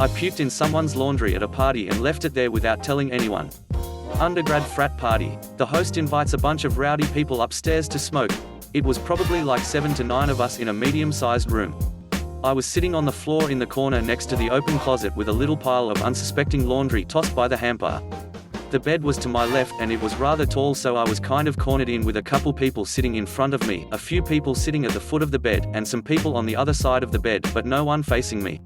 I puked in someone's laundry at a party and left it there without telling anyone. Undergrad frat party. The host invites a bunch of rowdy people upstairs to smoke. It was probably like 7 to 9 of us in a medium-sized room. I was sitting on the floor in the corner next to the open closet with a little pile of unsuspecting laundry tossed by the hamper. The bed was to my left and it was rather tall, so I was kind of cornered in with a couple people sitting in front of me, a few people sitting at the foot of the bed, and some people on the other side of the bed, but no one facing me.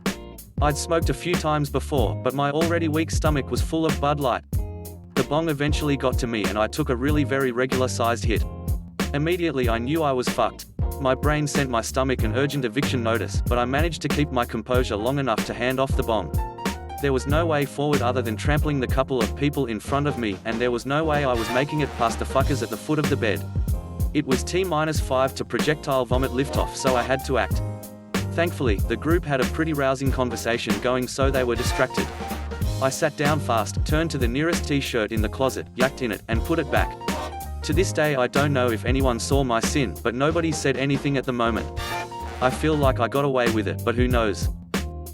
I'd smoked a few times before, but my already weak stomach was full of Bud Light. The bong eventually got to me and I took a really very regular-sized hit. Immediately I knew I was fucked. My brain sent my stomach an urgent eviction notice, but I managed to keep my composure long enough to hand off the bong. There was no way forward other than trampling the couple of people in front of me, and there was no way I was making it past the fuckers at the foot of the bed. It was T-5 to projectile vomit liftoff, so I had to act. Thankfully, the group had a pretty rousing conversation going, so they were distracted. I sat down fast, turned to the nearest t-shirt in the closet, yacked in it, and put it back. To this day I don't know if anyone saw my sin, but nobody said anything at the moment. I feel like I got away with it, but who knows.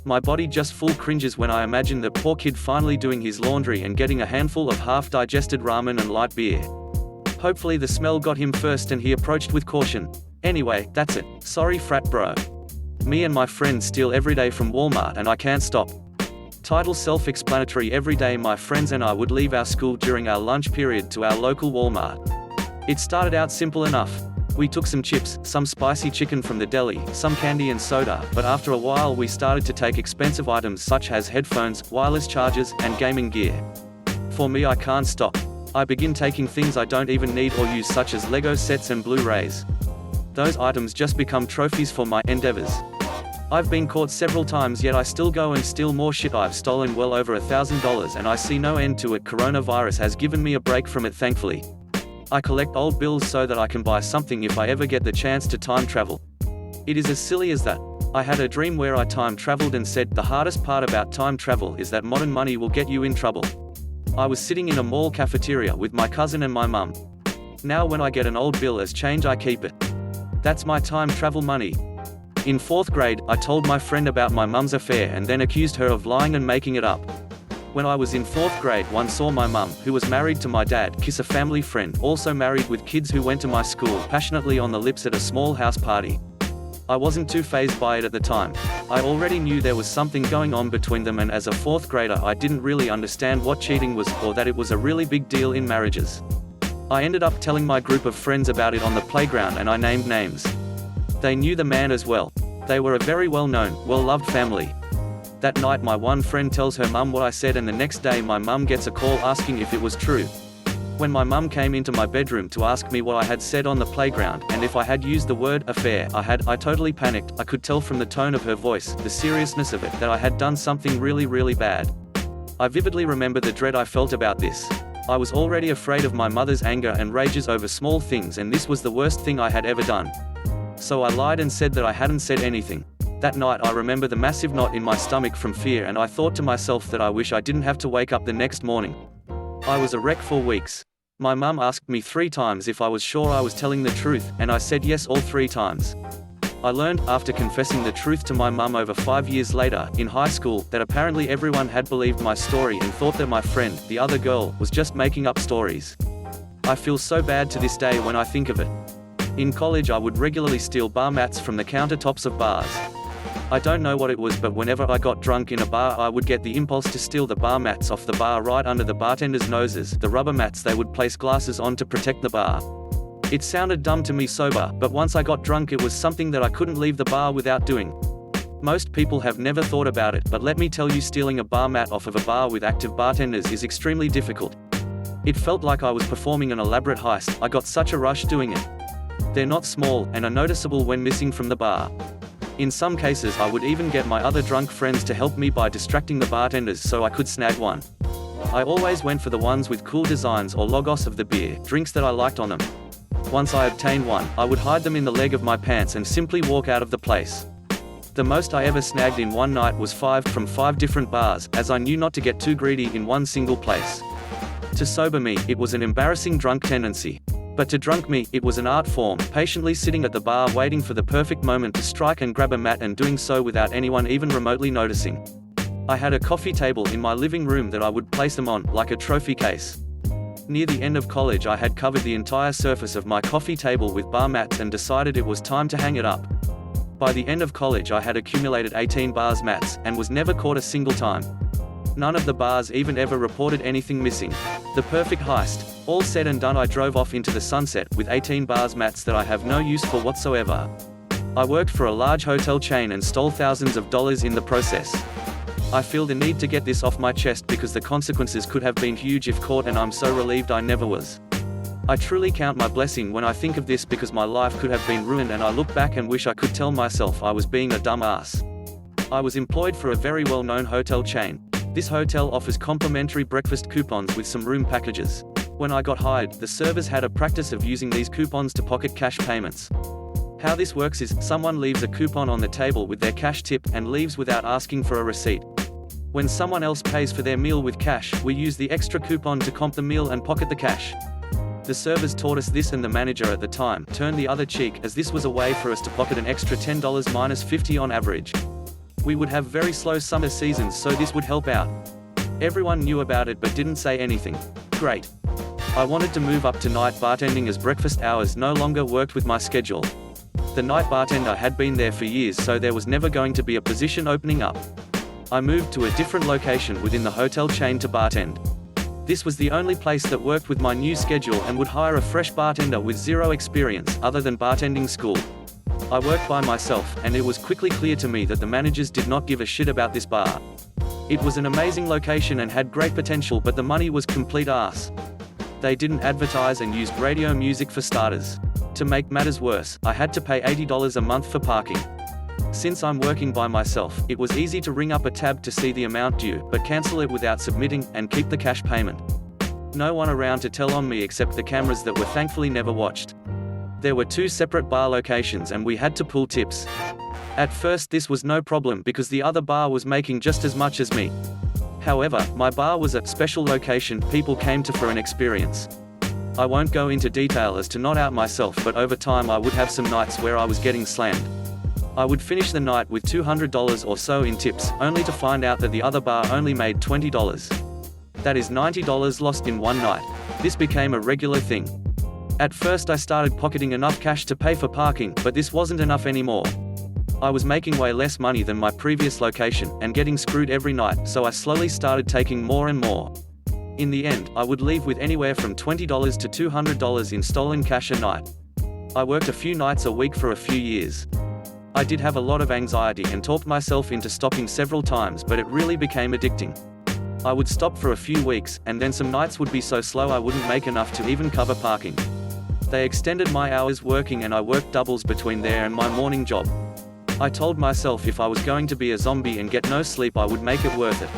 My body just full cringes when I imagine that poor kid finally doing his laundry and getting a handful of half-digested ramen and light beer. Hopefully the smell got him first and he approached with caution. Anyway, that's it. Sorry frat bro. Me and my friends steal every day from Walmart and I can't stop. Title self-explanatory. Every day my friends and I would leave our school during our lunch period to our local Walmart. It started out simple enough. We took some chips, some spicy chicken from the deli, some candy and soda, but after a while we started to take expensive items such as headphones, wireless chargers, and gaming gear. For me, I can't stop. I begin taking things I don't even need or use, such as Lego sets and Blu-rays. Those items just become trophies for my endeavors. I've been caught several times, yet I still go and steal more shit. I've stolen well over $1,000 and I see no end to it. Coronavirus has given me a break from it, thankfully. I collect old bills so that I can buy something if I ever get the chance to time travel. It is as silly as that. I had a dream where I time traveled and said, the hardest part about time travel is that modern money will get you in trouble. I was sitting in a mall cafeteria with my cousin and my mum. Now when I get an old bill as change, I keep it. That's my time travel money. In 4th grade, I told my friend about my mum's affair and then accused her of lying and making it up. When I was in 4th grade, one saw my mum, who was married to my dad, kiss a family friend, also married with kids who went to my school, passionately on the lips at a small house party. I wasn't too fazed by it at the time. I already knew there was something going on between them, and as a 4th grader I didn't really understand what cheating was, or that it was a really big deal in marriages. I ended up telling my group of friends about it on the playground and I named names. They knew the man as well. They were a very well-known, well-loved family. That night my one friend tells her mum what I said, and the next day my mum gets a call asking if it was true. When my mum came into my bedroom to ask me what I had said on the playground, and if I had used the word affair, I totally panicked. I could tell from the tone of her voice, the seriousness of it, that I had done something really, really bad. I vividly remember the dread I felt about this. I was already afraid of my mother's anger and rages over small things, and this was the worst thing I had ever done. So I lied and said that I hadn't said anything. That night I remember the massive knot in my stomach from fear, and I thought to myself that I wish I didn't have to wake up the next morning. I was a wreck for weeks. My mum asked me 3 times if I was sure I was telling the truth, and I said yes all 3 times. I learned, after confessing the truth to my mum over 5 years later, in high school, that apparently everyone had believed my story and thought that my friend, the other girl, was just making up stories. I feel so bad to this day when I think of it. In college I would regularly steal bar mats from the countertops of bars. I don't know what it was, but whenever I got drunk in a bar I would get the impulse to steal the bar mats off the bar right under the bartenders' noses, the rubber mats they would place glasses on to protect the bar. It sounded dumb to me sober, but once I got drunk it was something that I couldn't leave the bar without doing. Most people have never thought about it, but let me tell you, stealing a bar mat off of a bar with active bartenders is extremely difficult. It felt like I was performing an elaborate heist. I got such a rush doing it. They're not small, and are noticeable when missing from the bar. In some cases I would even get my other drunk friends to help me by distracting the bartenders so I could snag one. I always went for the ones with cool designs or logos of the beer, drinks that I liked on them. Once I obtained one, I would hide them in the leg of my pants and simply walk out of the place. The most I ever snagged in one night was 5 from 5 different bars, as I knew not to get too greedy in one single place. To sober me, it was an embarrassing drunk tendency. But to drunk me, it was an art form, patiently sitting at the bar waiting for the perfect moment to strike and grab a mat, and doing so without anyone even remotely noticing. I had a coffee table in my living room that I would place them on, like a trophy case. Near the end of college I had covered the entire surface of my coffee table with bar mats and decided it was time to hang it up. By the end of college I had accumulated 18 bars mats, and was never caught a single time. None of the bars even ever reported anything missing. The perfect heist. All said and done, I drove off into the sunset with 18 bars mats that I have no use for whatsoever. I worked for a large hotel chain and stole thousands of dollars in the process. I feel the need to get this off my chest because the consequences could have been huge if caught, and I'm so relieved I never was. I truly count my blessing when I think of this, because my life could have been ruined, and I look back and wish I could tell myself I was being a dumb ass. I was employed for a very well-known hotel chain. This hotel offers complimentary breakfast coupons with some room packages. When I got hired, the servers had a practice of using these coupons to pocket cash payments. How this works is, someone leaves a coupon on the table with their cash tip, and leaves without asking for a receipt. When someone else pays for their meal with cash, we use the extra coupon to comp the meal and pocket the cash. The servers taught us this, and the manager at the time turned the other cheek, as this was a way for us to pocket an extra $10 minus 50 on average. We would have very slow summer seasons, so this would help out. Everyone knew about it but didn't say anything. Great. I wanted to move up to night bartending, as breakfast hours no longer worked with my schedule. The night bartender had been there for years, so there was never going to be a position opening up. I moved to a different location within the hotel chain to bartend. This was the only place that worked with my new schedule and would hire a fresh bartender with zero experience other than bartending school. I worked by myself, and it was quickly clear to me that the managers did not give a shit about this bar. It was an amazing location and had great potential, but the money was complete arse. They didn't advertise and used radio music for starters. To make matters worse, I had to pay $80 a month for parking. Since I'm working by myself, it was easy to ring up a tab to see the amount due, but cancel it without submitting, and keep the cash payment. No one around to tell on me except the cameras that were thankfully never watched. There were 2 separate bar locations and we had to pool tips. At first this was no problem because the other bar was making just as much as me. However, my bar was a special location people came to for an experience. I won't go into detail as to not out myself, but over time I would have some nights where I was getting slammed. I would finish the night with $200 or so in tips, only to find out that the other bar only made $20. That is $90 lost in one night. This became a regular thing. At first I started pocketing enough cash to pay for parking, but this wasn't enough anymore. I was making way less money than my previous location, and getting screwed every night, so I slowly started taking more and more. In the end, I would leave with anywhere from $20 to $200 in stolen cash a night. I worked a few nights a week for a few years. I did have a lot of anxiety and talked myself into stopping several times, but it really became addicting. I would stop for a few weeks, and then some nights would be so slow I wouldn't make enough to even cover parking. They extended my hours working, and I worked doubles between there and my morning job. I told myself if I was going to be a zombie and get no sleep, I would make it worth it.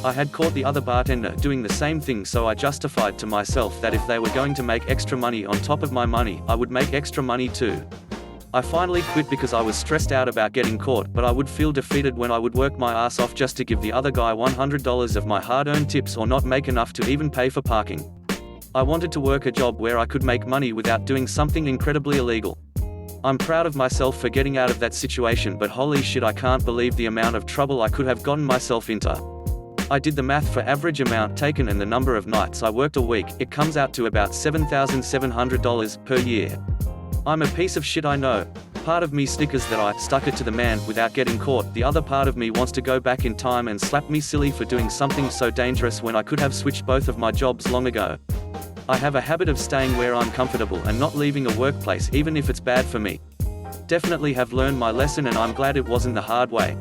I had caught the other bartender doing the same thing, so I justified to myself that if they were going to make extra money on top of my money, I would make extra money too. I finally quit because I was stressed out about getting caught, but I would feel defeated when I would work my ass off just to give the other guy $100 of my hard-earned tips, or not make enough to even pay for parking. I wanted to work a job where I could make money without doing something incredibly illegal. I'm proud of myself for getting out of that situation, but holy shit, I can't believe the amount of trouble I could have gotten myself into. I did the math for average amount taken and the number of nights I worked a week. It comes out to about $7,700 per year. I'm a piece of shit, I know. Part of me snickers that I stuck it to the man without getting caught. The other part of me wants to go back in time and slap me silly for doing something so dangerous when I could have switched both of my jobs long ago. I have a habit of staying where I'm comfortable and not leaving a workplace even if it's bad for me. Definitely have learned my lesson, and I'm glad it wasn't the hard way.